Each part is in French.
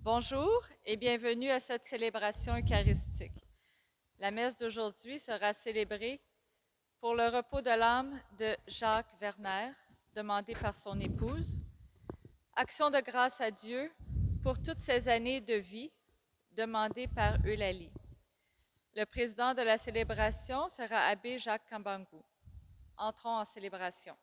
Bonjour et bienvenue à cette célébration eucharistique. La messe d'aujourd'hui sera célébrée pour le repos de l'âme de Jacques Werner, demandé par son épouse. Action de grâce à Dieu pour toutes ces années de vie, demandée par Eulalie. Le président de la célébration sera Abbé Jacques Kambangou. Entrons en célébration.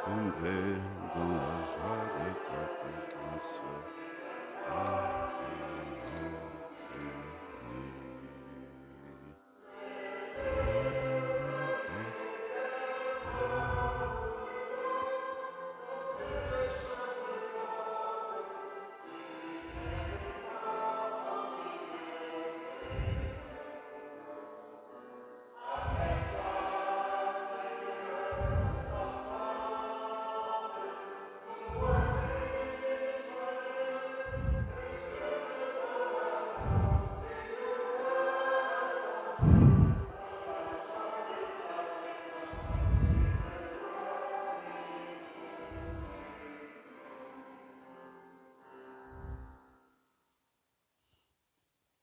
Sombrer dans la joie de ta présence.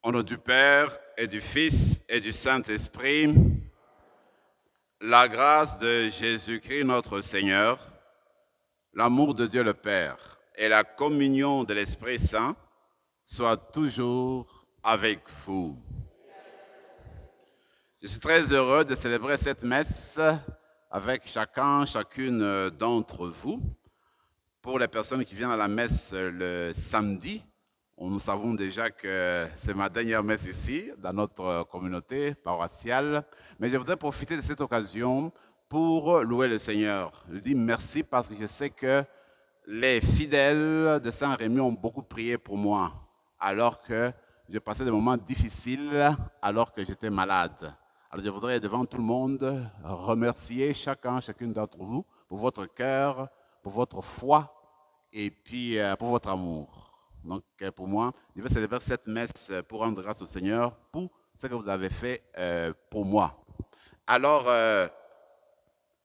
Au nom du Père et du Fils et du Saint-Esprit, la grâce de Jésus-Christ notre Seigneur, l'amour de Dieu le Père et la communion de l'Esprit Saint soient toujours avec vous. Je suis très heureux de célébrer cette messe avec chacune d'entre vous. Pour les personnes qui viennent à la messe le samedi, nous savons déjà que c'est ma dernière messe ici, dans notre communauté paroissiale. Mais je voudrais profiter de cette occasion pour louer le Seigneur. Je dis merci parce que je sais que les fidèles de Saint-Rémy ont beaucoup prié pour moi, alors que j'ai passé des moments difficiles, alors que j'étais malade. Alors je voudrais devant tout le monde remercier chacune d'entre vous pour votre cœur, pour votre foi et puis pour votre amour. Donc pour moi, je vais célébrer cette messe pour rendre grâce au Seigneur pour ce que vous avez fait pour moi. Alors,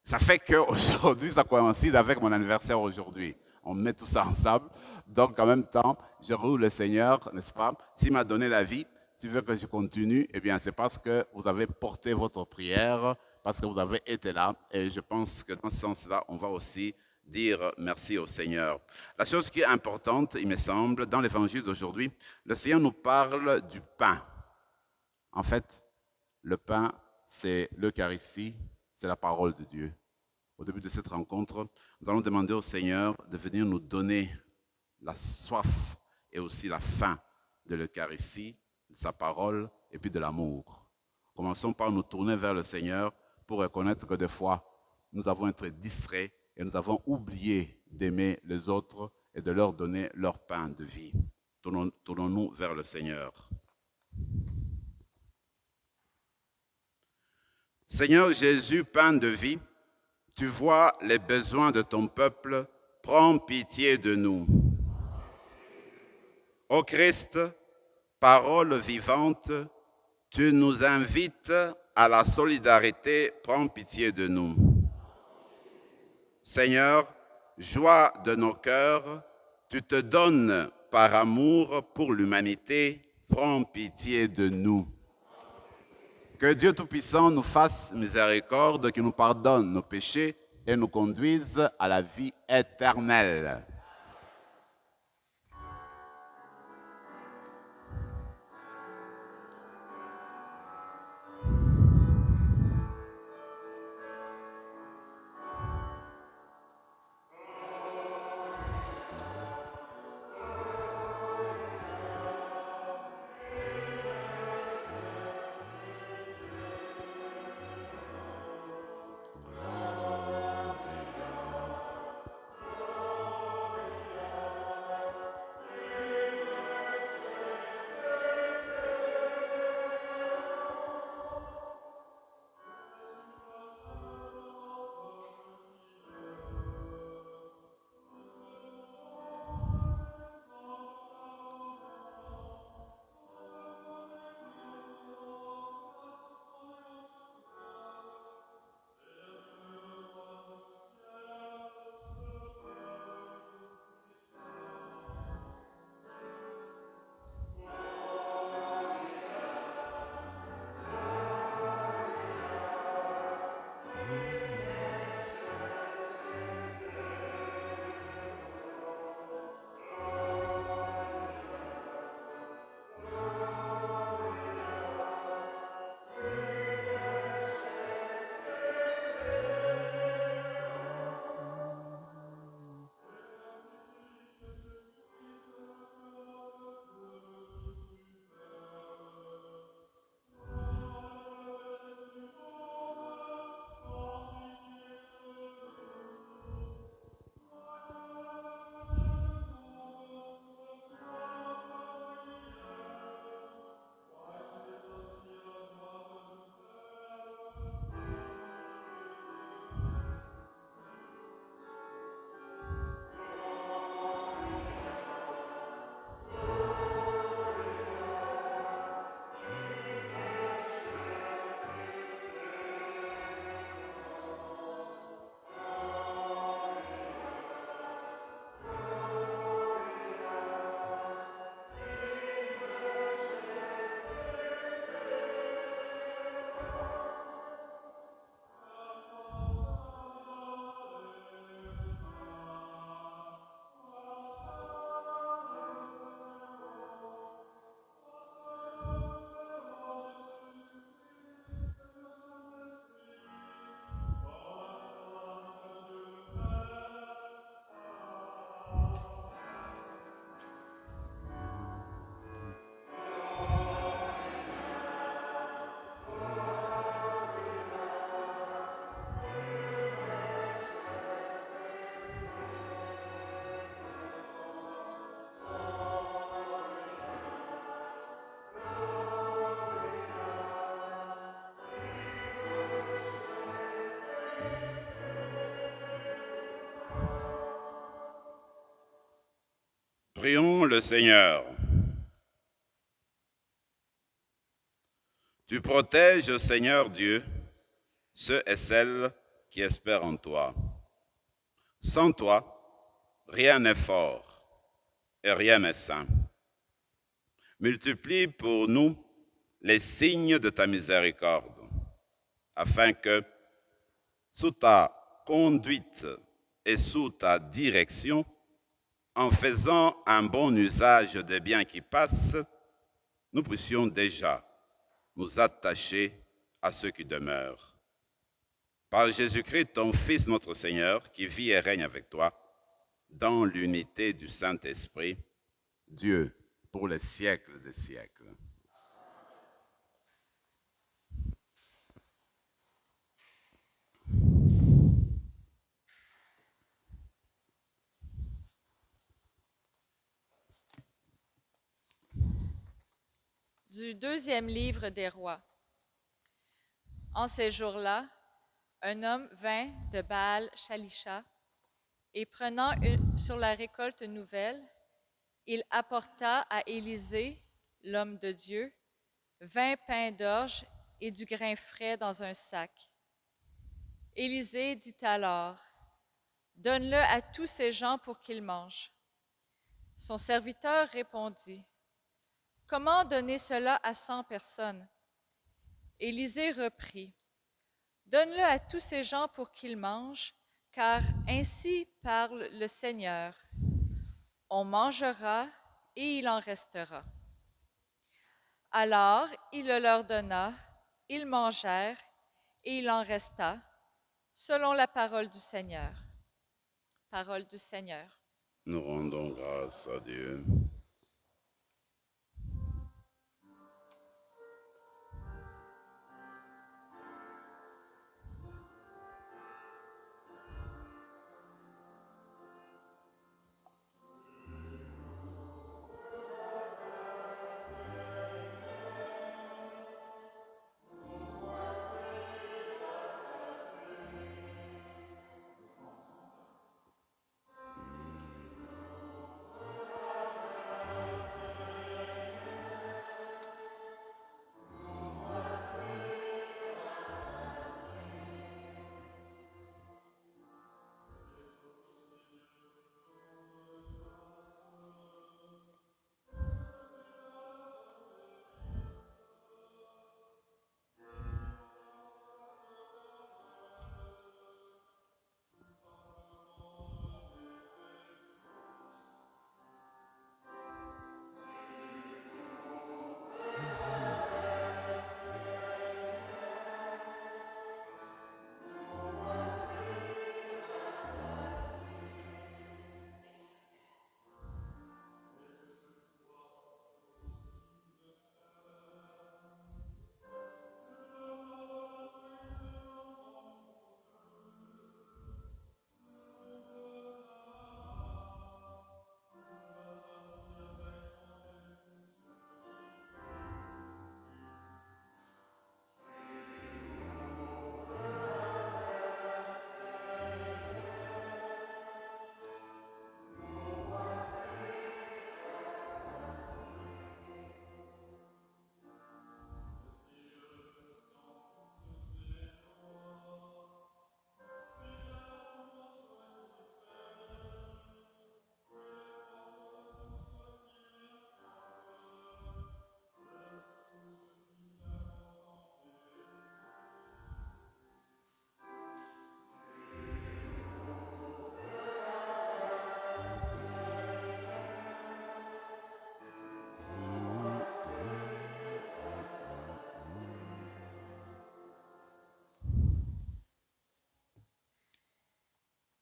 ça fait qu'aujourd'hui, ça coïncide avec mon anniversaire aujourd'hui. On met tout ça ensemble. Donc, en même temps, je loue le Seigneur, n'est-ce pas? S'il m'a donné la vie, s'il veut que je continue, eh bien, c'est parce que vous avez porté votre prière, parce que vous avez été là. Et je pense que dans ce sens-là, on va aussi dire merci au Seigneur. La chose qui est importante, il me semble, dans l'évangile d'aujourd'hui, le Seigneur nous parle du pain. En fait, le pain, c'est l'Eucharistie, c'est la parole de Dieu. Au début de cette rencontre, nous allons demander au Seigneur de venir nous donner la soif et aussi la faim de l'Eucharistie, de sa parole et puis de l'amour. Commençons par nous tourner vers le Seigneur pour reconnaître que des fois, nous avons été distraits et nous avons oublié d'aimer les autres et de leur donner leur pain de vie. Tournons-nous vers le Seigneur. Seigneur Jésus, pain de vie, tu vois les besoins de ton peuple, prends pitié de nous. Ô Christ, parole vivante, tu nous invites à la solidarité, prends pitié de nous. Seigneur, joie de nos cœurs, tu te donnes par amour pour l'humanité, prend pitié de nous. Que Dieu Tout-Puissant nous fasse miséricorde, qu'il nous pardonne nos péchés et nous conduise à la vie éternelle. Prions le Seigneur. Tu protèges, Seigneur Dieu, ceux et celles qui espèrent en toi. Sans toi, rien n'est fort et rien n'est saint. Multiplie pour nous les signes de ta miséricorde, afin que, sous ta conduite et sous ta direction, en faisant un bon usage des biens qui passent, nous puissions déjà nous attacher à ceux qui demeurent. Par Jésus-Christ, ton Fils, notre Seigneur, qui vit et règne avec toi, dans l'unité du Saint-Esprit, Dieu, pour les siècles des siècles. Du deuxième livre des rois. En ces jours-là, un homme vint de Baal-Shalisha et prenant sur la récolte nouvelle, il apporta à Élisée, l'homme de Dieu, 20 pains d'orge et du grain frais dans un sac. Élisée dit alors, « Donne-le à tous ces gens pour qu'ils mangent. » Son serviteur répondit, « Comment donner cela à 100 personnes? » Élisée reprit, « Donne-le à tous ces gens pour qu'ils mangent, car ainsi parle le Seigneur. On mangera et il en restera. » Alors il le leur donna, ils mangèrent et il en resta, selon la parole du Seigneur. Parole du Seigneur. Nous rendons grâce à Dieu.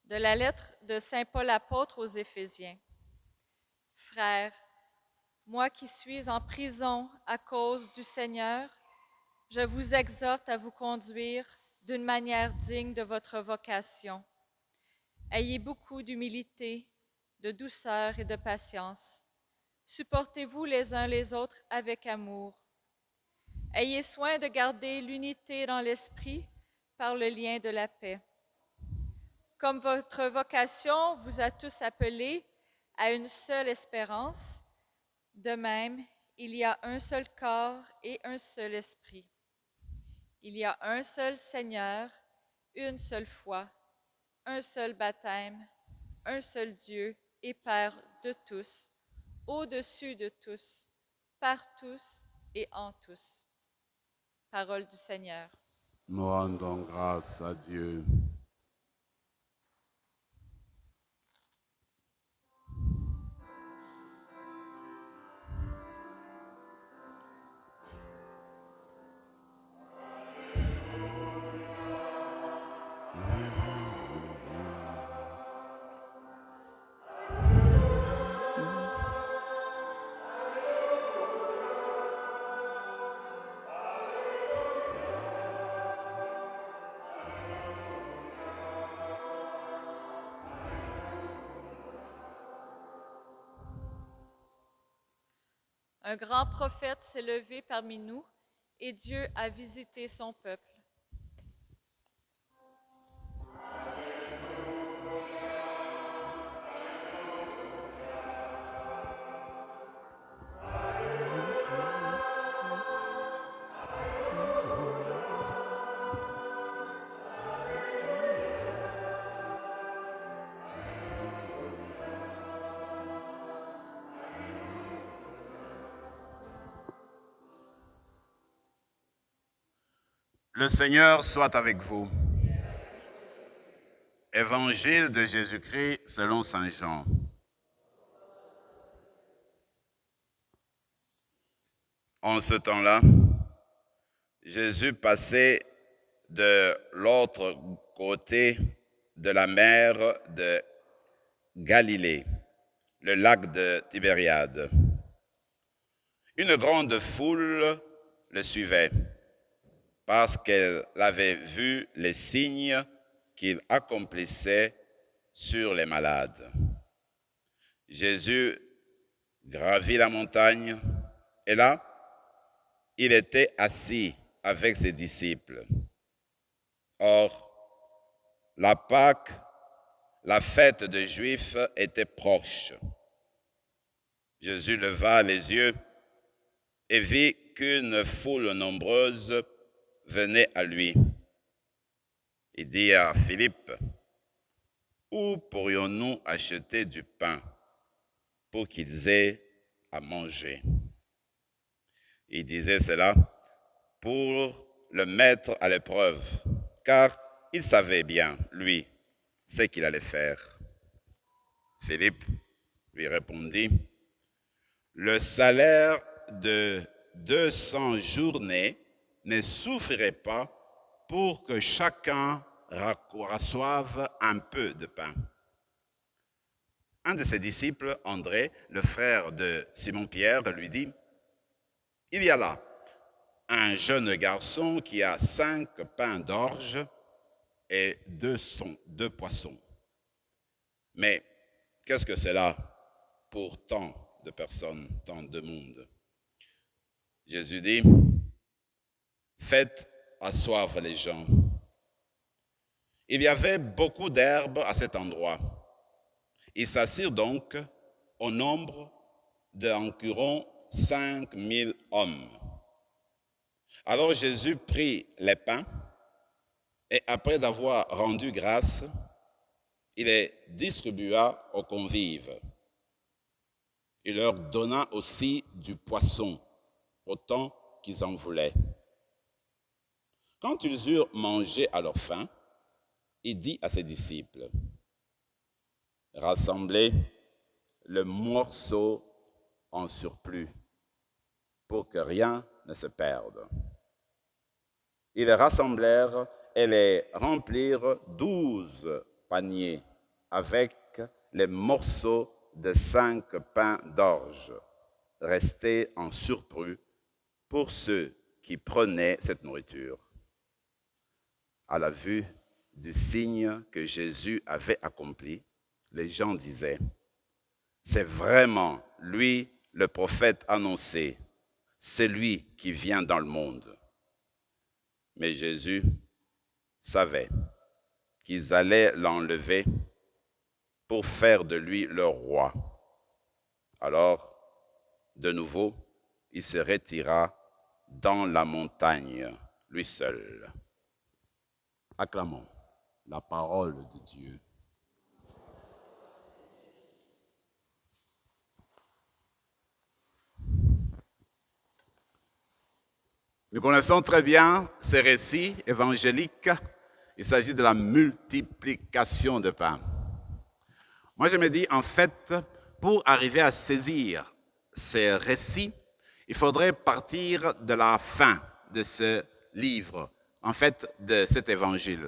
De la lettre de Saint Paul apôtre aux Éphésiens. Frères, moi qui suis en prison à cause du Seigneur, je vous exhorte à vous conduire d'une manière digne de votre vocation. Ayez beaucoup d'humilité, de douceur et de patience. Supportez-vous les uns les autres avec amour. Ayez soin de garder l'unité dans l'esprit par le lien de la paix. Comme votre vocation vous a tous appelés à une seule espérance, de même, il y a un seul corps et un seul esprit. Il y a un seul Seigneur, une seule foi, un seul baptême, un seul Dieu et Père de tous, au-dessus de tous, par tous et en tous. Parole du Seigneur. Nous rendons grâce à Dieu. Un grand prophète s'est levé parmi nous et Dieu a visité son peuple. Le Seigneur soit avec vous. Évangile de Jésus-Christ selon saint Jean. En ce temps-là, Jésus passait de l'autre côté de la mer de Galilée, le lac de Tibériade. Une grande foule le suivait parce qu'elle avait vu les signes qu'il accomplissait sur les malades. Jésus gravit la montagne et là, il était assis avec ses disciples. Or, la Pâque, la fête des Juifs, était proche. Jésus leva les yeux et vit qu'une foule nombreuse venait à lui. Il dit à Philippe, « Où pourrions-nous acheter du pain pour qu'ils aient à manger ?» Il disait cela pour le mettre à l'épreuve, car il savait bien, lui, ce qu'il allait faire. Philippe lui répondit, « Le salaire de 200 journées ne suffirait pas pour que chacun reçoive un peu de pain. » Un de ses disciples, André, le frère de Simon-Pierre, lui dit, « Il y a là un jeune garçon qui a 5 pains d'orge et 2 poissons. Mais qu'est-ce que c'est là pour tant de personnes, tant de monde? » Jésus dit, « Faites asseoir les gens. » Il y avait beaucoup d'herbes à cet endroit. Ils s'assirent donc au nombre d'environ 5000 hommes. Alors Jésus prit les pains et après avoir rendu grâce, il les distribua aux convives. Il leur donna aussi du poisson, autant qu'ils en voulaient. Quand ils eurent mangé à leur faim, il dit à ses disciples, « Rassemblez le morceau en surplus pour que rien ne se perde. » Ils les rassemblèrent et les remplirent 12 paniers avec les morceaux de 5 pains d'orge restés en surplus pour ceux qui prenaient cette nourriture. À la vue du signe que Jésus avait accompli, les gens disaient, « C'est vraiment lui le prophète annoncé, c'est lui qui vient dans le monde. » Mais Jésus savait qu'ils allaient l'enlever pour faire de lui leur roi. Alors, de nouveau, il se retira dans la montagne, lui seul. Acclamons la parole de Dieu. Nous connaissons très bien ces récits évangéliques. Il s'agit de la multiplication de pain. Moi, je me dis, en fait, pour arriver à saisir ces récits, il faudrait partir de la fin de ce livre, en fait, de cet évangile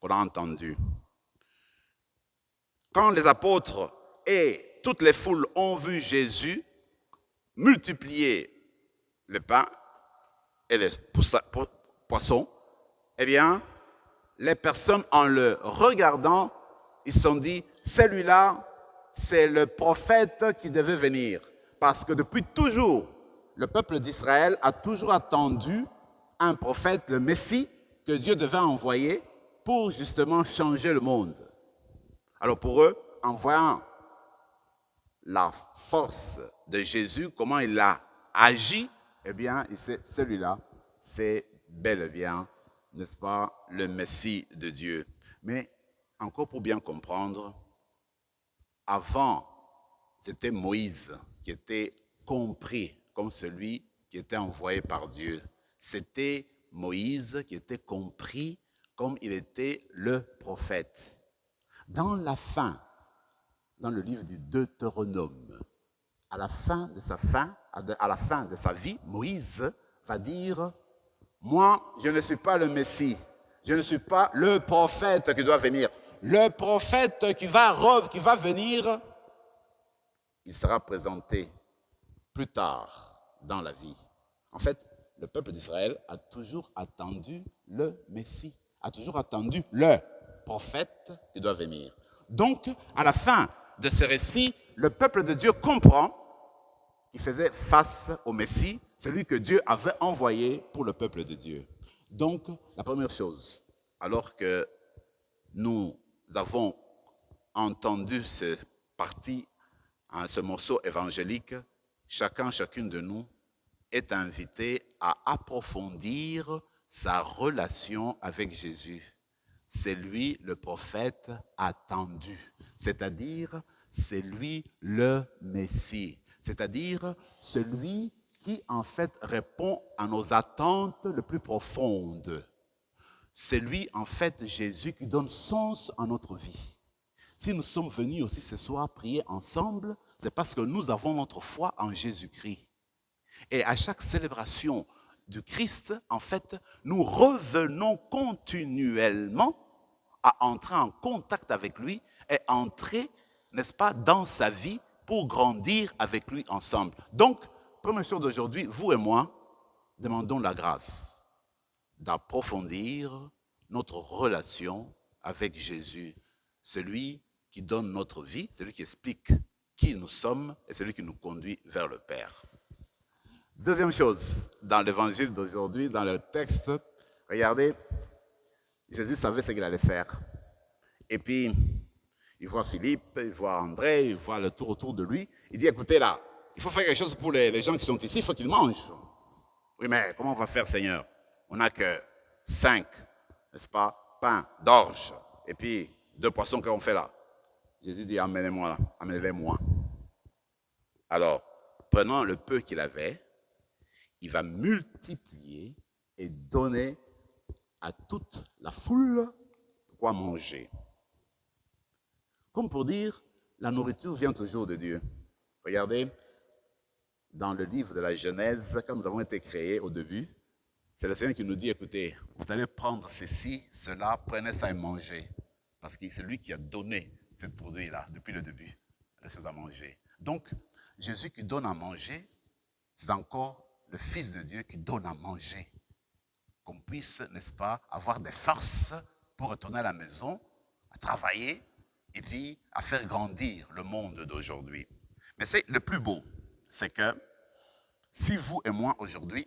qu'on a entendu. Quand les apôtres et toutes les foules ont vu Jésus multiplier le pain et les poissons, eh bien, les personnes, en le regardant, ils se sont dit, celui-là, c'est le prophète qui devait venir. Parce que depuis toujours, le peuple d'Israël a toujours attendu un prophète, le Messie, que Dieu devait envoyer pour justement changer le monde. Alors pour eux, en voyant la force de Jésus, comment il a agi, eh bien, celui-là, c'est bel et bien, n'est-ce pas, le Messie de Dieu. Mais encore pour bien comprendre, avant, c'était Moïse qui était compris comme celui qui était envoyé par Dieu. C'était Moïse qui était compris comme il était le prophète. Dans la fin, dans le livre du Deutéronome, à la fin de sa vie, Moïse va dire « Moi, je ne suis pas le Messie, je ne suis pas le prophète qui doit venir. Le prophète qui va venir, il sera présenté plus tard dans la vie. » En fait, le peuple d'Israël a toujours attendu le Messie, a toujours attendu le prophète qui doit venir. Donc, à la fin de ce récit, le peuple de Dieu comprend qu'il faisait face au Messie, celui que Dieu avait envoyé pour le peuple de Dieu. Donc, la première chose, alors que nous avons entendu ce parti, ce morceau évangélique, chacune de nous est invité à approfondir sa relation avec Jésus. C'est lui le prophète attendu, c'est-à-dire c'est lui le Messie, c'est-à-dire celui qui en fait répond à nos attentes les plus profondes. C'est lui en fait Jésus qui donne sens à notre vie. Si nous sommes venus aussi ce soir prier ensemble, c'est parce que nous avons notre foi en Jésus-Christ. Et à chaque célébration du Christ, en fait, nous revenons continuellement à entrer en contact avec lui et entrer, n'est-ce pas, dans sa vie pour grandir avec lui ensemble. Donc, première chose d'aujourd'hui, vous et moi, demandons la grâce d'approfondir notre relation avec Jésus, celui qui donne notre vie, celui qui explique qui nous sommes et celui qui nous conduit vers le Père. Deuxième chose, dans l'évangile d'aujourd'hui, dans le texte, regardez, Jésus savait ce qu'il allait faire. Et puis, il voit Philippe, il voit André, il voit le tour autour de lui. Il dit, écoutez là, il faut faire quelque chose pour les gens qui sont ici, il faut qu'ils mangent. Oui, mais comment on va faire, Seigneur? On n'a que 5, n'est-ce pas, pains d'orge, et puis 2 poissons qu'on fait là. Jésus dit, amenez-moi là, amenez-les-moi. Alors, prenant le peu qu'il avait, il va multiplier et donner à toute la foule quoi manger. Comme pour dire, la nourriture vient toujours de Dieu. Regardez, dans le livre de la Genèse, quand nous avons été créés au début, c'est le Seigneur qui nous dit, écoutez, vous allez prendre ceci, cela, prenez ça et mangez. Parce que c'est lui qui a donné ce produit-là depuis le début, les choses à manger. Donc, Jésus qui donne à manger, c'est encore le Fils de Dieu qui donne à manger. Qu'on puisse, n'est-ce pas, avoir des forces pour retourner à la maison, à travailler et puis à faire grandir le monde d'aujourd'hui. Mais c'est le plus beau, c'est que si vous et moi aujourd'hui,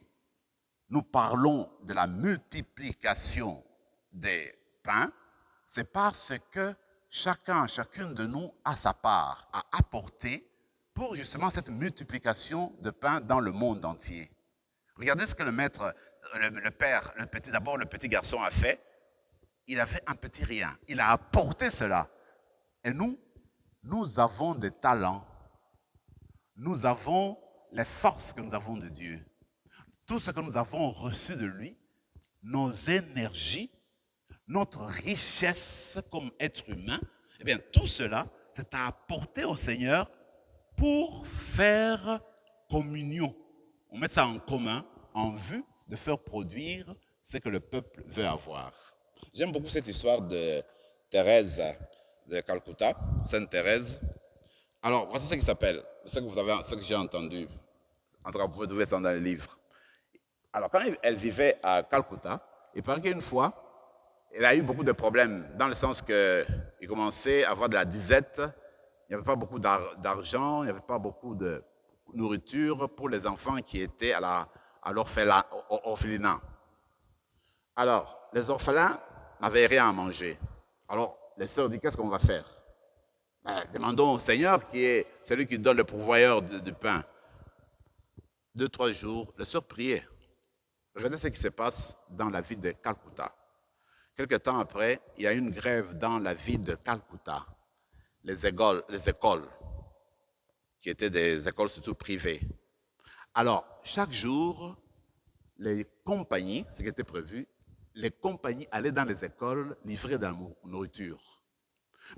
nous parlons de la multiplication des pains, c'est parce que chacune de nous a sa part à apporter pour justement cette multiplication de pain dans le monde entier. Regardez ce que le maître, le père, d'abord le petit garçon a fait. Il a fait un petit rien. Il a apporté cela. Et nous avons des talents. Nous avons les forces que nous avons de Dieu. Tout ce que nous avons reçu de lui, nos énergies, notre richesse comme être humain, eh bien tout cela, c'est à apporter au Seigneur pour faire communion. On met ça en commun en vue de faire produire ce que le peuple veut avoir. J'aime beaucoup cette histoire de Thérèse de Calcutta, Sainte Thérèse. Alors, voici ce qui s'appelle, ce que j'ai entendu. En tout cas, vous pouvez ça dans les livres. Alors, quand elle vivait à Calcutta, il paraît qu'une fois, elle a eu beaucoup de problèmes, dans le sens qu'il commençait à avoir de la disette, il n'y avait pas beaucoup d'argent, il n'y avait pas beaucoup de nourriture pour les enfants qui étaient à l'orphelinat. Alors, les orphelins n'avaient rien à manger. Alors, les sœurs disent, qu'est-ce qu'on va faire? Demandons au Seigneur qui est celui qui donne le pourvoyeur du pain. 2-3 jours, les sœurs priaient. Regardez ce qui se passe dans la ville de Calcutta. Quelque temps après, il y a une grève dans la ville de Calcutta. Les écoles, qui étaient des écoles surtout privées. Alors, chaque jour, les compagnies, ce qui était prévu, les compagnies allaient dans les écoles livrer de la nourriture.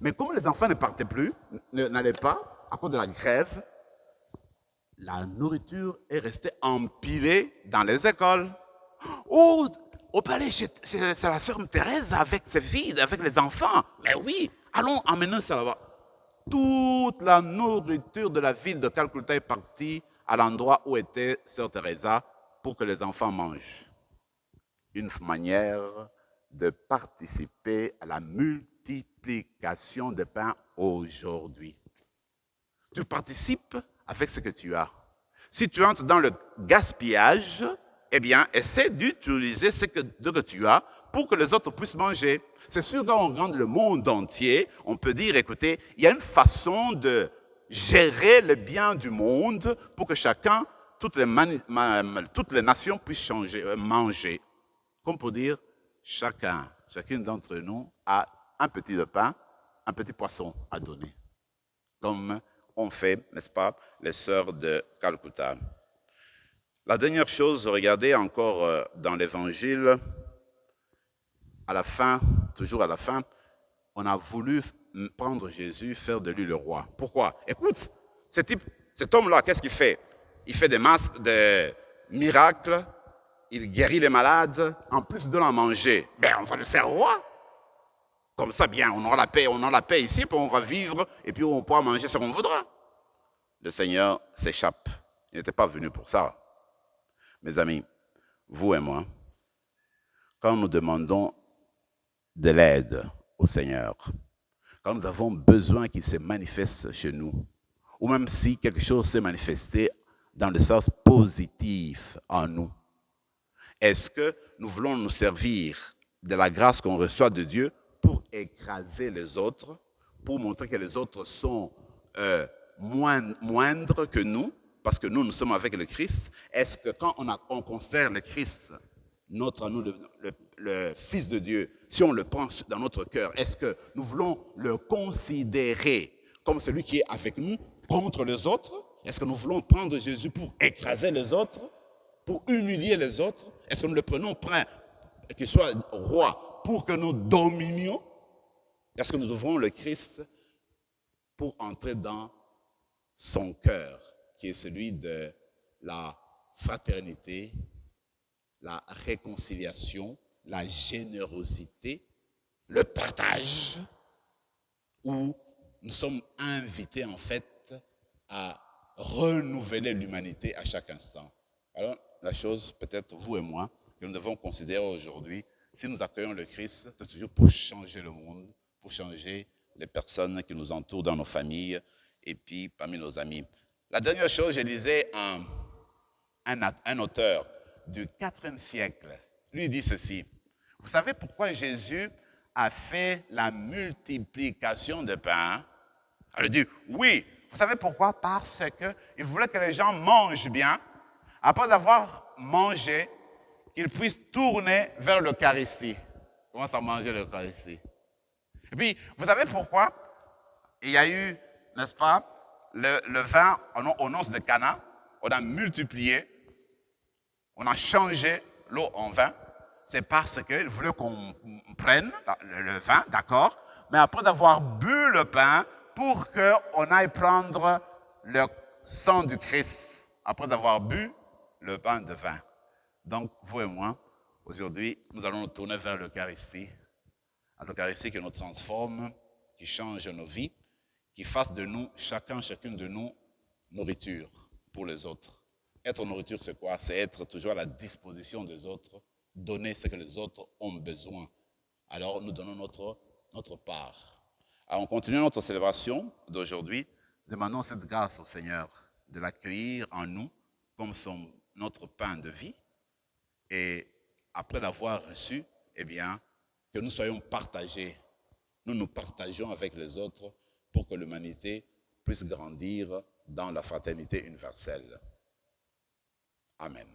Mais comme les enfants ne partaient plus, n'allaient pas, à cause de la grève, la nourriture est restée empilée dans les écoles. Oh, au palais, c'est la sœur Thérèse avec ses filles, avec les enfants. Mais oui, allons emmener ça là-bas. Toute la nourriture de la ville de Calcutta est partie à l'endroit où était sœur Teresa pour que les enfants mangent. Une manière de participer à la multiplication des pains aujourd'hui. Tu participes avec ce que tu as. Si tu entres dans le gaspillage, eh bien, essaie d'utiliser ce que tu as pour que les autres puissent manger. C'est sûr, quand on regarde le monde entier, on peut dire, écoutez, il y a une façon de gérer le bien du monde pour que chacun, toutes les nations puissent manger. Comme pour dire, chacune d'entre nous a un petit pain, un petit poisson à donner. Comme on fait, n'est-ce pas, les sœurs de Calcutta. La dernière chose, regardez encore dans l'Évangile, à la fin, toujours à la fin, on a voulu prendre Jésus, faire de lui le roi. Pourquoi? Écoute, cet homme-là, qu'est-ce qu'il fait? Il fait des miracles, il guérit les malades, en plus de l'en manger. Ben, on va le faire roi. Comme ça, bien, on aura la paix ici, puis on va vivre, et puis on pourra manger ce qu'on voudra. Le Seigneur s'échappe. Il n'était pas venu pour ça. Mes amis, vous et moi, quand nous demandons de l'aide au Seigneur, quand nous avons besoin qu'il se manifeste chez nous, ou même si quelque chose s'est manifesté dans le sens positif en nous, est-ce que nous voulons nous servir de la grâce qu'on reçoit de Dieu pour écraser les autres, pour montrer que les autres sont moindres que nous, parce que nous sommes avec le Christ? Est-ce que quand on considère le Christ, nous, le Fils de Dieu, si on le prend dans notre cœur, est-ce que nous voulons le considérer comme celui qui est avec nous contre les autres? Est-ce que nous voulons prendre Jésus pour écraser les autres, pour humilier les autres? Est-ce que nous le prenons qu'il soit roi pour que nous dominions? Est-ce que nous ouvrons le Christ pour entrer dans son cœur, qui est celui de la fraternité, la réconciliation, la générosité, le partage, où nous sommes invités en fait à renouveler l'humanité à chaque instant. Alors, la chose, peut-être vous et moi, que nous devons considérer aujourd'hui, si nous accueillons le Christ, c'est toujours pour changer le monde, pour changer les personnes qui nous entourent dans nos familles et puis parmi nos amis. La dernière chose, je lisais un auteur du IVe siècle. Lui dit ceci: vous savez pourquoi Jésus a fait la multiplication de pain? Elle dit, oui. Vous savez pourquoi? Parce qu'il voulait que les gens mangent bien. Après avoir mangé, qu'ils puissent tourner vers l'Eucharistie. Commence à manger l'Eucharistie. Et puis, vous savez pourquoi? Il y a eu, n'est-ce pas, le vin aux noces de Cana. On a multiplié, on a changé l'eau en vin. C'est parce qu'il voulait qu'on prenne le vin, d'accord, mais après avoir bu le pain, pour qu'on aille prendre le sang du Christ, après avoir bu le pain de vin. Donc, vous et moi, aujourd'hui, nous allons nous tourner vers l'Eucharistie. L'Eucharistie qui nous transforme, qui change nos vies, qui fasse de nous, chacune de nous, nourriture pour les autres. Être nourriture, c'est quoi? C'est être toujours à la disposition des autres, donner ce que les autres ont besoin. Alors, nous donnons notre part. Alors, on continue notre célébration d'aujourd'hui. Demandons cette grâce au Seigneur de l'accueillir en nous comme notre pain de vie. Et après l'avoir reçu, eh bien, que nous soyons partagés. Nous partageons avec les autres pour que l'humanité puisse grandir dans la fraternité universelle. Amen.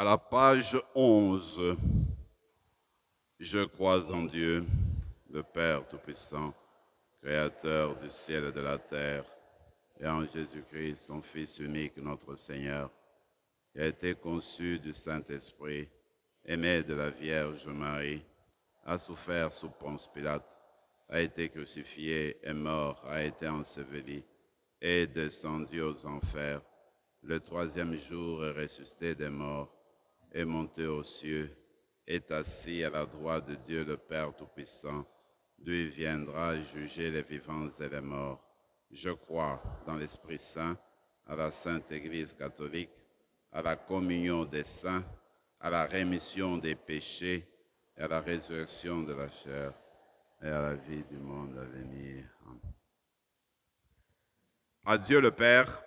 À la page 11, je crois en Dieu, le Père Tout-Puissant, Créateur du ciel et de la terre, et en Jésus-Christ, son Fils unique, notre Seigneur, qui a été conçu du Saint-Esprit, aimé de la Vierge Marie, a souffert sous Ponce Pilate, a été crucifié, est mort, a été enseveli, est descendu aux enfers. Le troisième jour est ressuscité des morts, est monté aux cieux, est assis à la droite de Dieu le Père Tout-Puissant. Lui viendra juger les vivants et les morts. Je crois dans l'Esprit Saint, à la Sainte Église catholique, à la communion des saints, à la rémission des péchés et à la résurrection de la chair et à la vie du monde à venir. Amen. À Dieu le Père,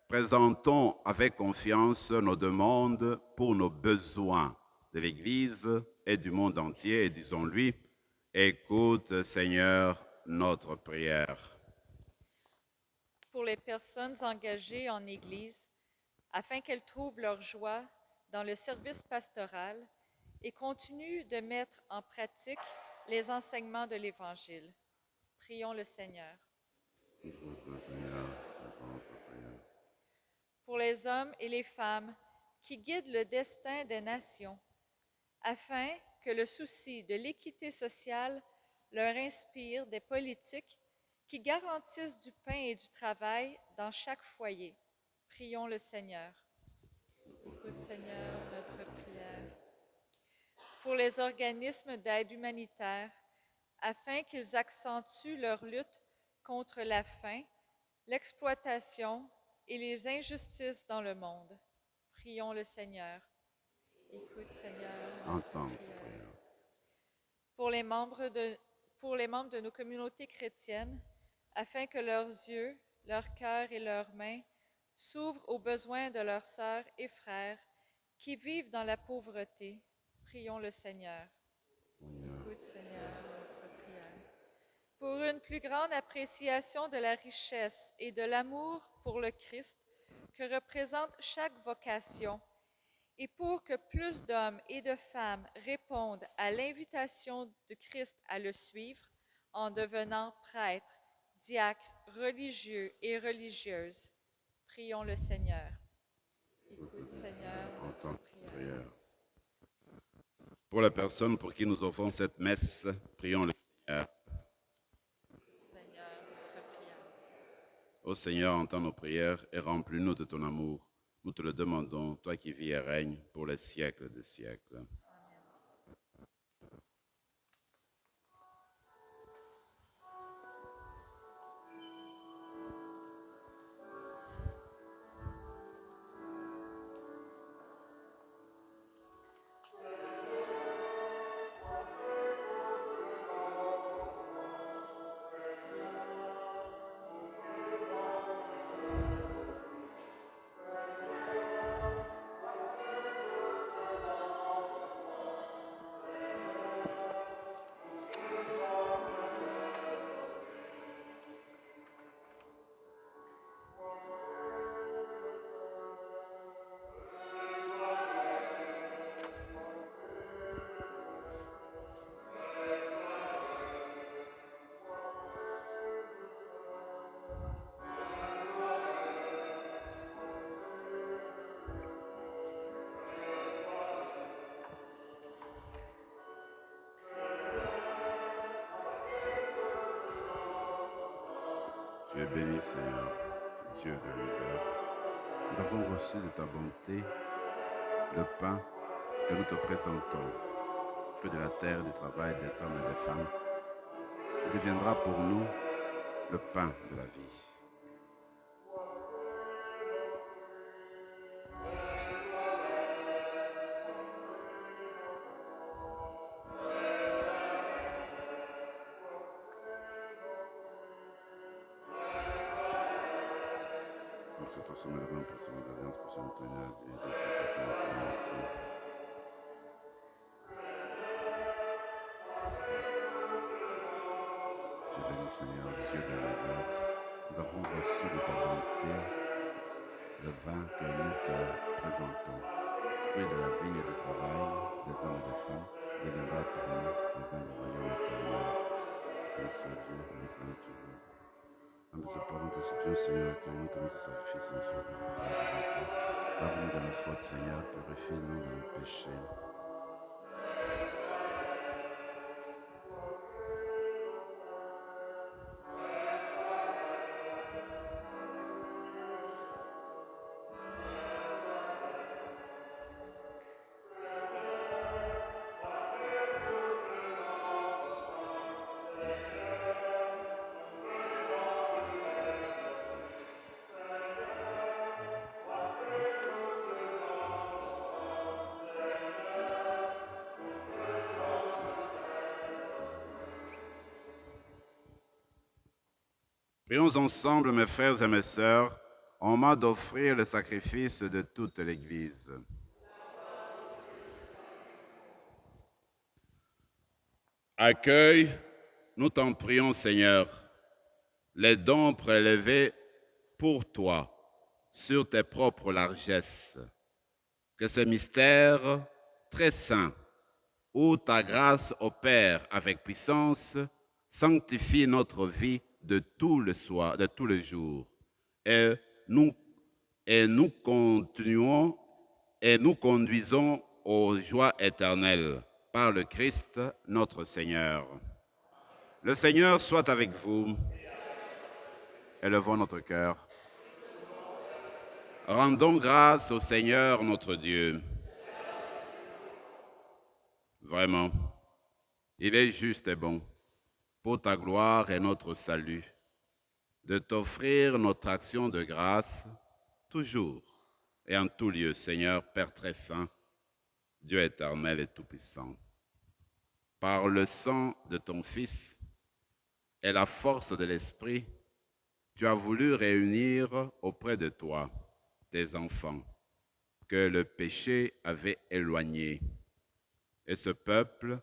présentons avec confiance nos demandes pour nos besoins de l'Église et du monde entier et disons-lui, écoute Seigneur notre prière. Pour les personnes engagées en Église, afin qu'elles trouvent leur joie dans le service pastoral et continuent de mettre en pratique les enseignements de l'Évangile. Prions le Seigneur. Écoute Seigneur notre prière. Pour les hommes et les femmes qui guident le destin des nations, afin que le souci de l'équité sociale leur inspire des politiques qui garantissent du pain et du travail dans chaque foyer. Prions le Seigneur. Écoute, Seigneur, notre prière. Pour les organismes d'aide humanitaire, afin qu'ils accentuent leur lutte contre la faim, l'exploitation et les injustices dans le monde. Prions le Seigneur. Écoute, Seigneur, notre Entends notre prière. prière. Pour les membres de nos communautés chrétiennes, afin que leurs yeux, leurs cœurs et leurs mains s'ouvrent aux besoins de leurs sœurs et frères qui vivent dans la pauvreté. Prions le Seigneur. Écoute, Seigneur, notre prière. Pour une plus grande appréciation de la richesse et de l'amour pour le Christ que représente chaque vocation, et pour que plus d'hommes et de femmes répondent à l'invitation de Christ à le suivre en devenant prêtres, diacres, religieux et religieuses. Prions le Seigneur. Écoute, Seigneur, notre Entends notre prière. prière. Pour les personnes pour qui nous offrons cette messe, prions le Seigneur. Seigneur, notre prière. Ô Seigneur, entends nos prières et remplis-nous de ton amour. Nous te le demandons, toi qui vis et règnes pour les siècles des siècles. Tu es béni, Seigneur, Dieu de l'univers. Nous avons reçu de ta bonté le pain que nous te présentons, fruit de la terre et du travail des hommes et des femmes. Il deviendra pour nous le pain de la vie. Nous sommes transformés de bonne personne d'alliance pour son Seigneur, divinité, sans fait notre humanité. Tu es béni, Seigneur, Dieu de l'univers. Nous avons reçu de ta bonté le vin que nous te présentons, fruit de la vie et du travail des hommes et des femmes, deviendra pour nous le bien du royaume éternel. Béni soit Dieu, maintenant et toujours. Âme de ce pauvre, nous te supplions, Seigneur, accueille-nous comme ce sacrifice en jour de gloire devant toi. Lave-nous de nos fautes, Seigneur, purifie-nous de nos péchés. Prions ensemble, mes frères et mes sœurs, en mode d'offrir le sacrifice de toute l'Église. Accueille, nous t'en prions, Seigneur, les dons prélevés pour toi sur tes propres largesses. Que ces mystères très saints, où ta grâce opère avec puissance, sanctifie notre vie de tout le soir, de tous les jours. Et nous continuons et nous conduisons aux joies éternelles par le Christ notre Seigneur. Le Seigneur soit avec vous. Élevons notre cœur. Rendons grâce au Seigneur notre Dieu. Vraiment, il est juste et bon, pour ta gloire et notre salut, de t'offrir notre action de grâce, toujours et en tout lieu, Seigneur Père très saint, Dieu éternel et tout-puissant. Par le sang de ton Fils et la force de l'Esprit, tu as voulu réunir auprès de toi tes enfants que le péché avait éloignés. Et ce peuple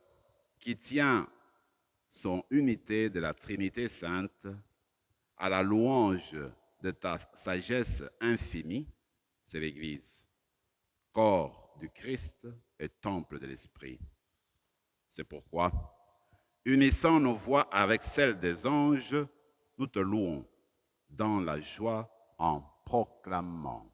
qui tient son unité de la Trinité sainte à la louange de ta sagesse infinie, c'est l'Église, corps du Christ et temple de l'Esprit. C'est pourquoi, unissant nos voix avec celles des anges, nous te louons dans la joie en proclamant.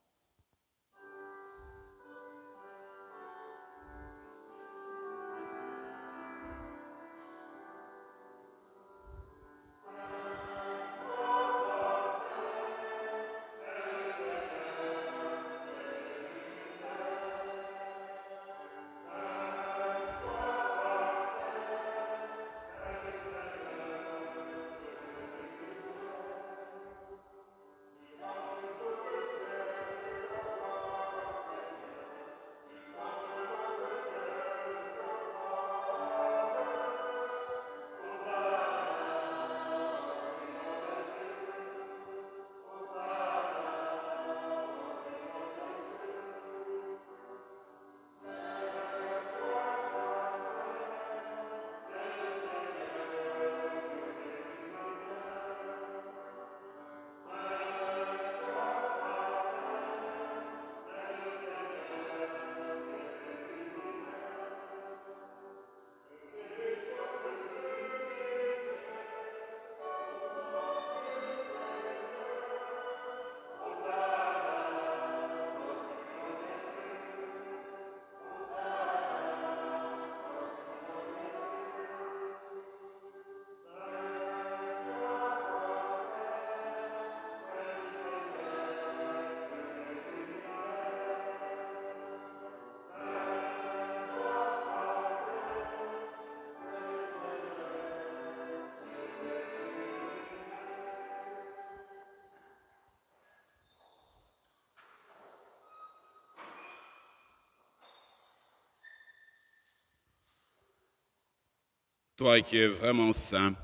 Toi qui es vraiment saint,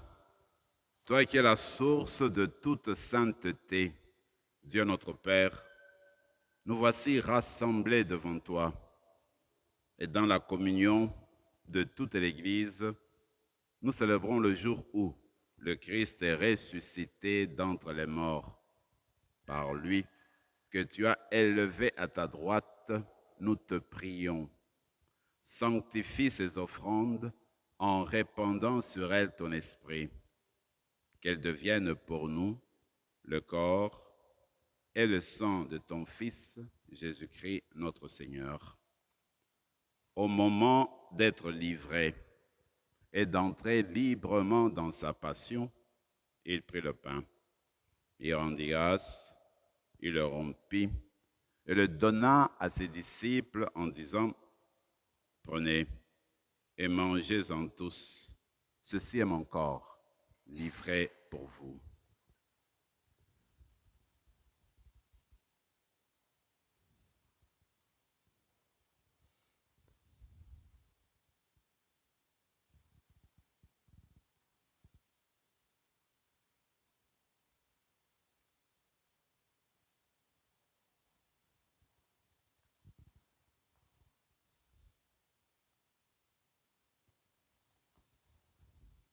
toi qui es la source de toute sainteté, Dieu notre Père, nous voici rassemblés devant toi et dans la communion de toute l'Église, nous célébrons le jour où le Christ est ressuscité d'entre les morts. Par lui, que tu as élevé à ta droite nous te prions. Sanctifie ces offrandes en répandant sur elles ton esprit, qu'elles deviennent pour nous le corps et le sang de ton Fils, Jésus-Christ, notre Seigneur. Au moment d'être livré et d'entrer librement dans sa passion, il prit le pain, il rendit grâce, il le rompit et le donna à ses disciples en disant, « Prenez et mangez-en tous. Ceci est mon corps, livré pour vous. »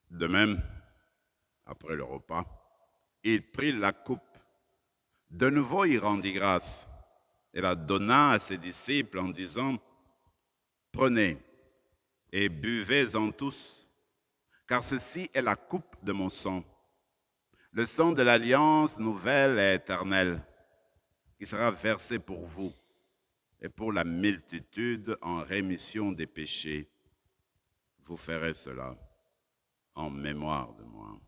De même, après le repas, il prit la coupe. De nouveau, il rendit grâce et la donna à ses disciples en disant, « Prenez et buvez-en tous, car ceci est la coupe de mon sang, le sang de l'alliance nouvelle et éternelle, qui sera versé pour vous et pour la multitude en rémission des péchés. Vous ferez cela en mémoire de moi. »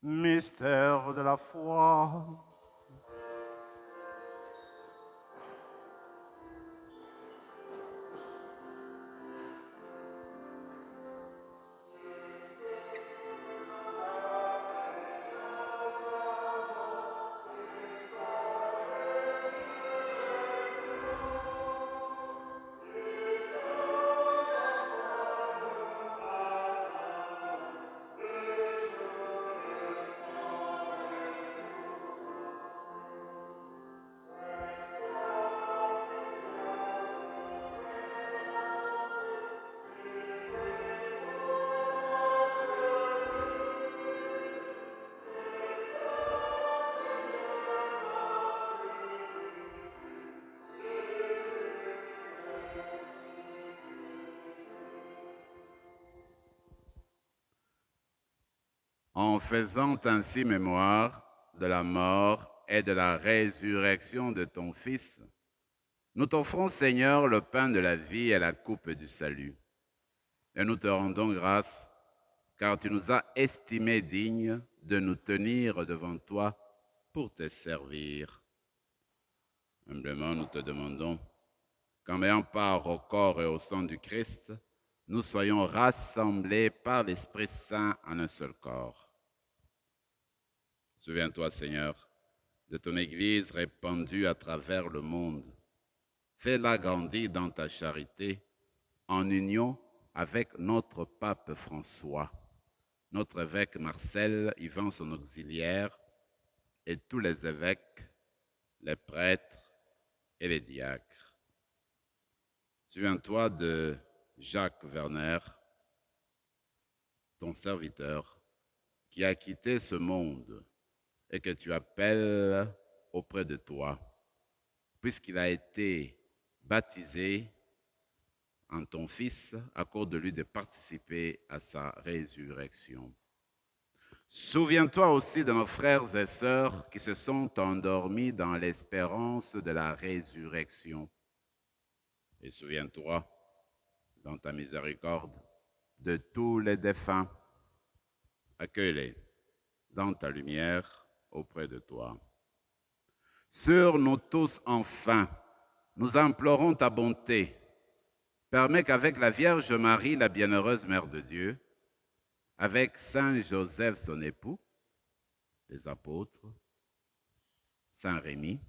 Mystère de la foi. En faisant ainsi mémoire de la mort et de la résurrection de ton Fils, nous t'offrons, Seigneur, le pain de la vie et la coupe du salut. Et nous te rendons grâce, car tu nous as estimés dignes de nous tenir devant toi pour te servir. Humblement, nous te demandons qu'en ayant part au corps et au sang du Christ, nous soyons rassemblés par l'Esprit Saint en un seul corps. Souviens-toi, Seigneur, de ton Église répandue à travers le monde. Fais-la grandir dans ta charité en union avec notre pape François, notre évêque Marcel, Yvan son auxiliaire, et tous les évêques, les prêtres et les diacres. Souviens-toi de Jacques Werner, ton serviteur, qui a quitté ce monde et que tu appelles auprès de toi, puisqu'il a été baptisé en ton Fils, accorde-lui de participer à sa résurrection. Souviens-toi aussi de nos frères et sœurs qui se sont endormis dans l'espérance de la résurrection. Et souviens-toi, dans ta miséricorde, de tous les défunts. Accueille-les dans ta lumière auprès de toi. Sur nous tous, enfin, nous implorons ta bonté. Permets qu'avec la Vierge Marie, la bienheureuse Mère de Dieu, avec Saint Joseph, son époux, les apôtres, Saint Rémy,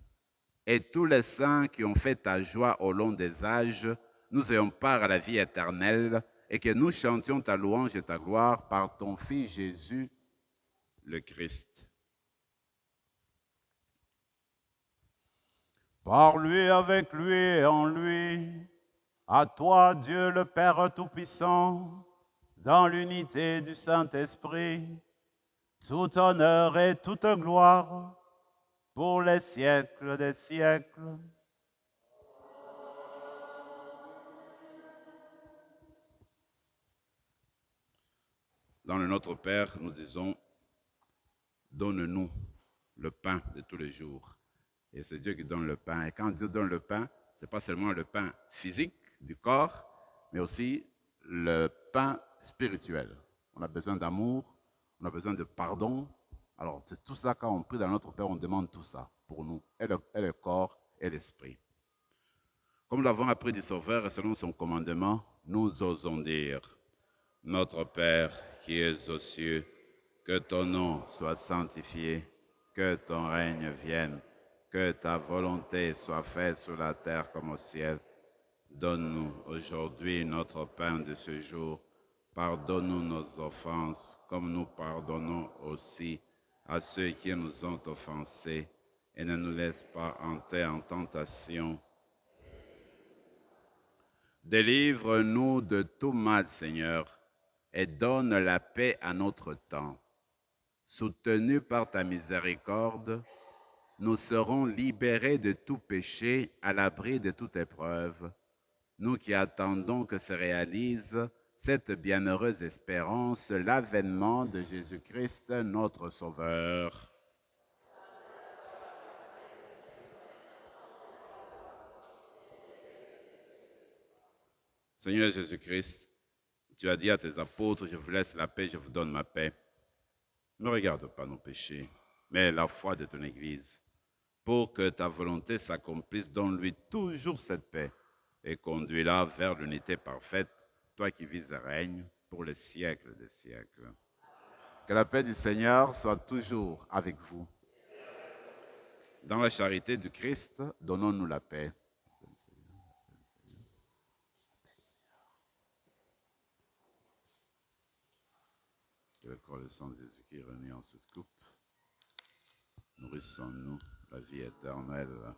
et tous les saints qui ont fait ta joie au long des âges, nous ayons part à la vie éternelle et que nous chantions ta louange et ta gloire par ton Fils Jésus, le Christ. Par lui, avec lui et en lui, à toi, Dieu le Père Tout-Puissant, dans l'unité du Saint-Esprit, tout honneur et toute gloire pour les siècles des siècles. Dans le Notre Père, nous disons, donne-nous le pain de tous les jours. Et c'est Dieu qui donne le pain. Et quand Dieu donne le pain, ce n'est pas seulement le pain physique du corps, mais aussi le pain spirituel. On a besoin d'amour, on a besoin de pardon. Alors, c'est tout ça, quand on prie dans notre Père, on demande tout ça pour nous, et le corps et l'esprit. Comme nous l'avons appris du Sauveur et selon son commandement, nous osons dire, notre Père qui es aux cieux, que ton nom soit sanctifié, que ton règne vienne, que ta volonté soit faite sur la terre comme au ciel. Donne-nous aujourd'hui notre pain de ce jour. Pardonne-nous nos offenses, comme nous pardonnons aussi à ceux qui nous ont offensés. Et ne nous laisse pas entrer en tentation. Délivre-nous de tout mal, Seigneur, et donne la paix à notre temps. Soutenus par ta miséricorde, nous serons libérés de tout péché, à l'abri de toute épreuve. Nous qui attendons que se réalise cette bienheureuse espérance, l'avènement de Jésus-Christ, notre Sauveur. Seigneur Jésus-Christ, tu as dit à tes apôtres, je vous laisse la paix, je vous donne ma paix. Ne regarde pas nos péchés, mais la foi de ton Église. Pour que ta volonté s'accomplisse, donne-lui toujours cette paix et conduis-la vers l'unité parfaite, toi qui vis et règnes pour les siècles des siècles. Que la paix du Seigneur soit toujours avec vous. Dans la charité du Christ, donnons-nous la paix. Que le corps et le sang de Jésus-Christ réunis en cette coupe, nourrissons-nous la vie éternelle.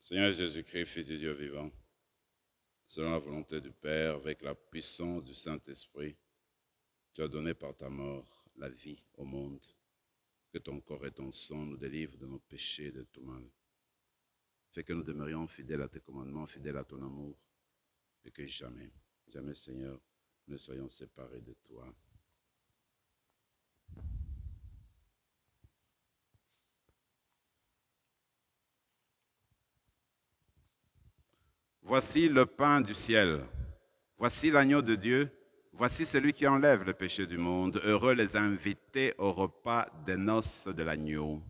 Seigneur Jésus-Christ, Fils du Dieu vivant, selon la volonté du Père, avec la puissance du Saint-Esprit, tu as donné par ta mort la vie au monde. Que ton corps et ton sang nous délivrent de nos péchés et de tout mal. Fais que nous demeurions fidèles à tes commandements, fidèles à ton amour, et que jamais, jamais, Seigneur, ne soyons séparés de toi. Voici le pain du ciel. Voici l'agneau de Dieu. Voici celui qui enlève le péché du monde. Heureux les invités au repas des noces de l'agneau.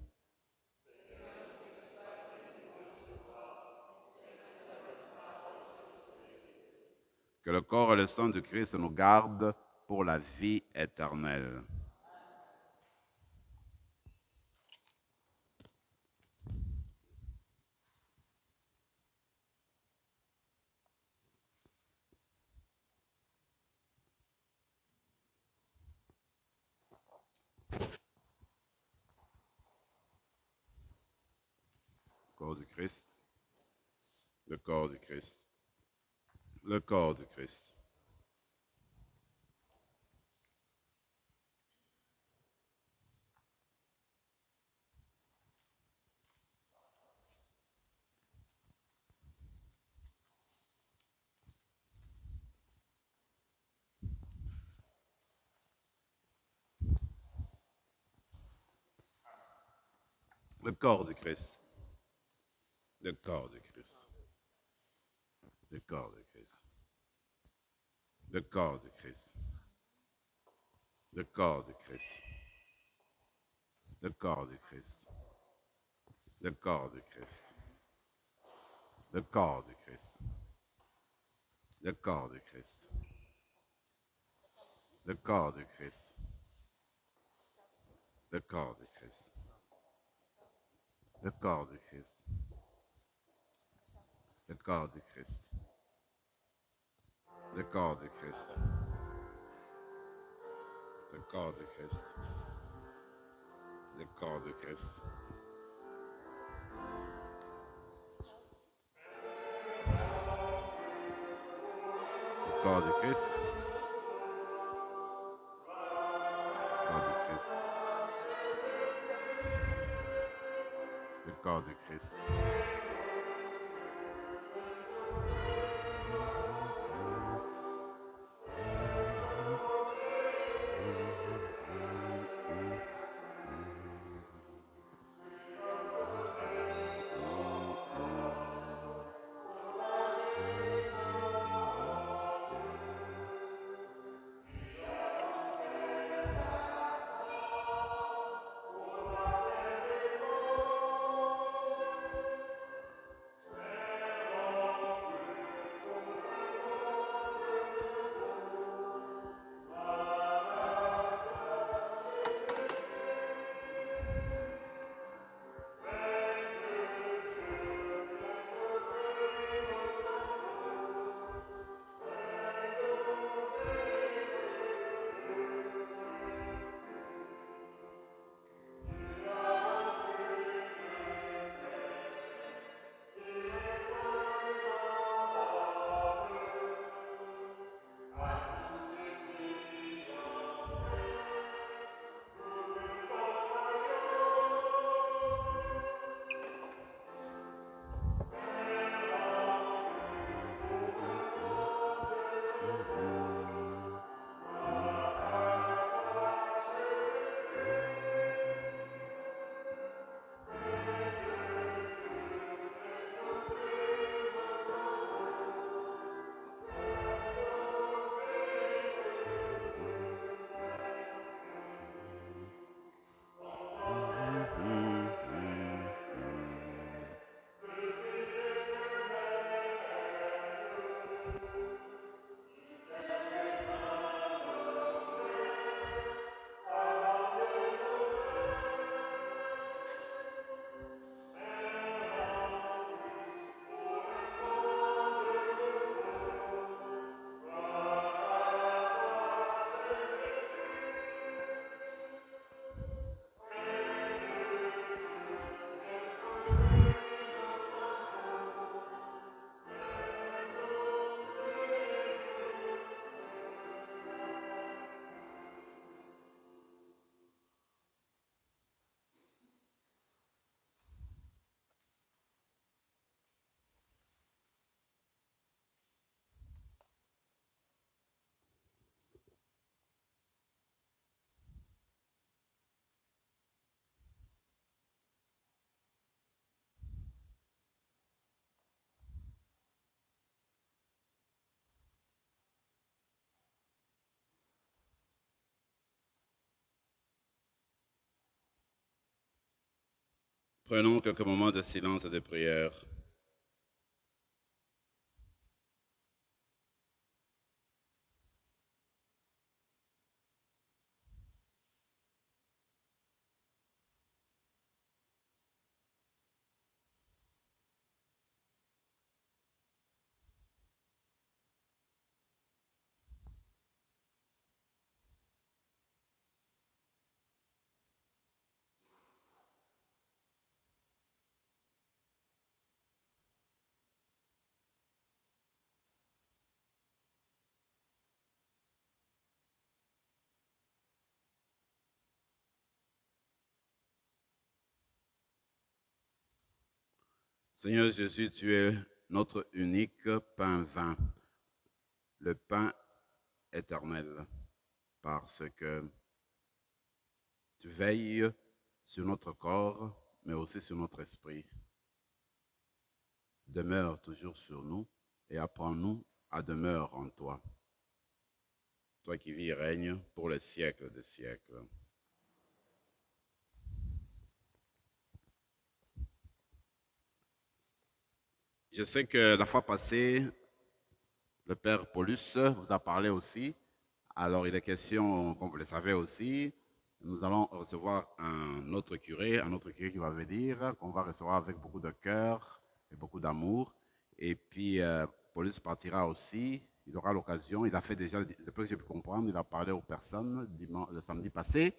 Que le corps et le sang de Christ nous gardent pour la vie éternelle. Christ, le corps du Christ, le corps du Christ. Le corps du Christ, le corps du Christ, le corps du Christ, le corps du Christ, le corps du Christ, le corps du Christ, le corps du Christ, le corps du Christ, le corps du Christ, le corps du Christ, le corps du Christ, le corps du Christ, le corps du Christ, le corps du Christ, le corps du Christ, le corps du Christ, le corps du Christ, le corps du Christ. Prenons quelques moments de silence et de prière. Seigneur Jésus, tu es notre unique pain vain, le pain éternel, parce que tu veilles sur notre corps, mais aussi sur notre esprit. Demeure toujours sur nous et apprends-nous à demeurer en toi. Toi qui vis et règnes pour les siècles des siècles. Je sais que la fois passée, le Père Paulus vous a parlé aussi. Alors, il est question, comme vous le savez aussi, nous allons recevoir un autre curé qui va venir, qu'on va recevoir avec beaucoup de cœur et beaucoup d'amour. Et puis, Paulus partira aussi. Il aura l'occasion, il a fait déjà, c'est peu que j'ai pu comprendre, il a parlé aux personnes le samedi passé.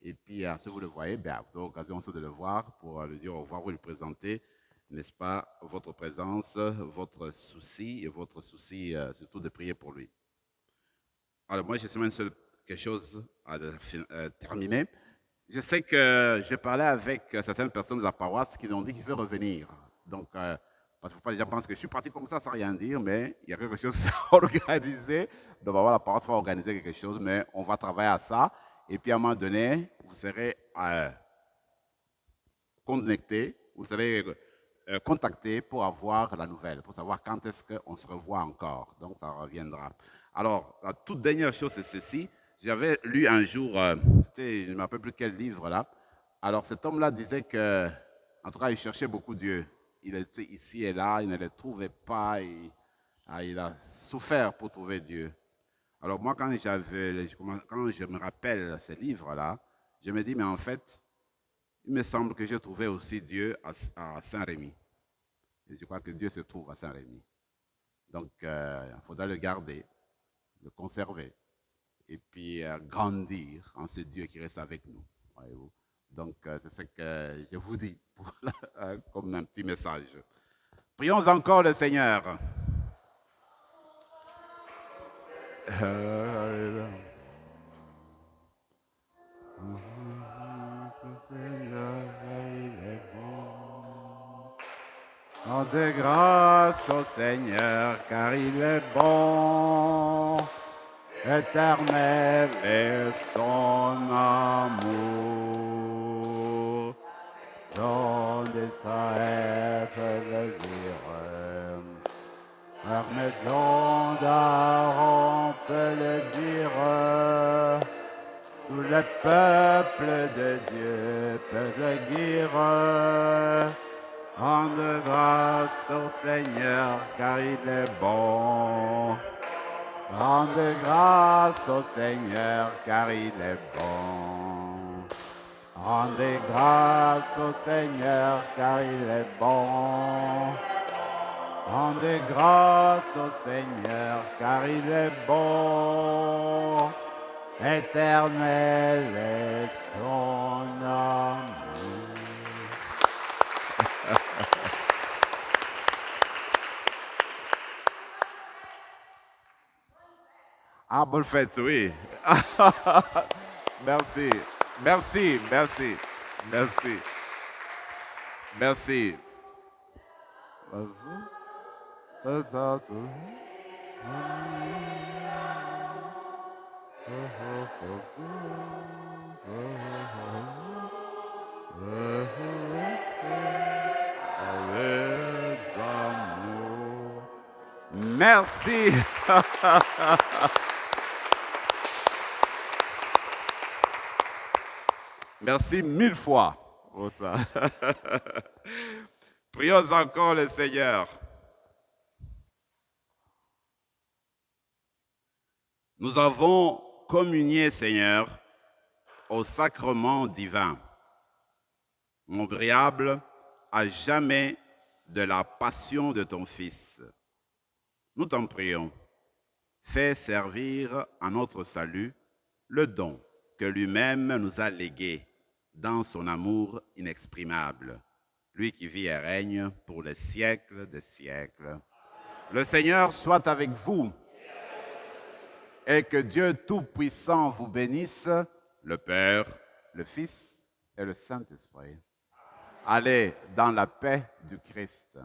Et puis, si vous le voyez, vous aurez l'occasion aussi de le voir pour lui dire au revoir, vous lui présenter, n'est-ce pas, votre présence, votre souci et votre souci surtout de prier pour lui. Alors, moi, j'ai seulement quelque chose à terminer. Je sais que j'ai parlé avec certaines personnes de la paroisse qui ont dit qu'il veut revenir. Donc, parce que les gens pensent que je suis parti comme ça sans rien dire, mais il y a quelque chose à organiser. Donc, la paroisse va organiser quelque chose, mais on va travailler à ça. Et puis, à un moment donné, vous serez connectés, vous serez contactés pour avoir la nouvelle, pour savoir quand est-ce qu'on se revoit encore. Donc, ça reviendra. Alors, la toute dernière chose, c'est ceci. J'avais lu un jour, je ne me rappelle plus quel livre là. Alors, cet homme-là disait que, en tout cas, il cherchait beaucoup Dieu. Il était ici et là, il ne le trouvait pas. Il a souffert pour trouver Dieu. Alors, moi, quand je me rappelle ce livre-là, je me dis, mais en fait, il me semble que j'ai trouvé aussi Dieu à Saint-Rémy. Et je crois que Dieu se trouve à Saint-Rémy. Donc, il faudra le garder, le conserver, et puis grandir en ce Dieu qui reste avec nous. Voyez-vous. Donc, c'est ce que je vous dis comme un petit message. Prions encore le Seigneur. Rendez grâce au Seigneur, car il est bon. Éternel est son amour. Dans Israël peut le dire. Leur maison d'Aaron peut le dire. Tout le peuple de Dieu peut le dire. Rende grâce au Seigneur, car il est bon. Rende grâce au Seigneur, car il est bon. Rendez grâce au Seigneur, car il est bon. Rendez grâce au Seigneur, car il est bon. Éternel est son amour. Ah, bonne fête, oui. Merci. Merci, merci, merci. Merci. Merci. Merci 1000 fois pour ça. Prions encore le Seigneur. Nous avons communié, Seigneur, au sacrement divin, membriable à jamais de la passion de ton Fils. Nous t'en prions. Fais servir à notre salut le don que lui-même nous a légué dans son amour inexprimable, lui qui vit et règne pour les siècles des siècles. Le Seigneur soit avec vous et que Dieu Tout-Puissant vous bénisse, le Père, le Fils et le Saint-Esprit. Allez dans la paix du Christ.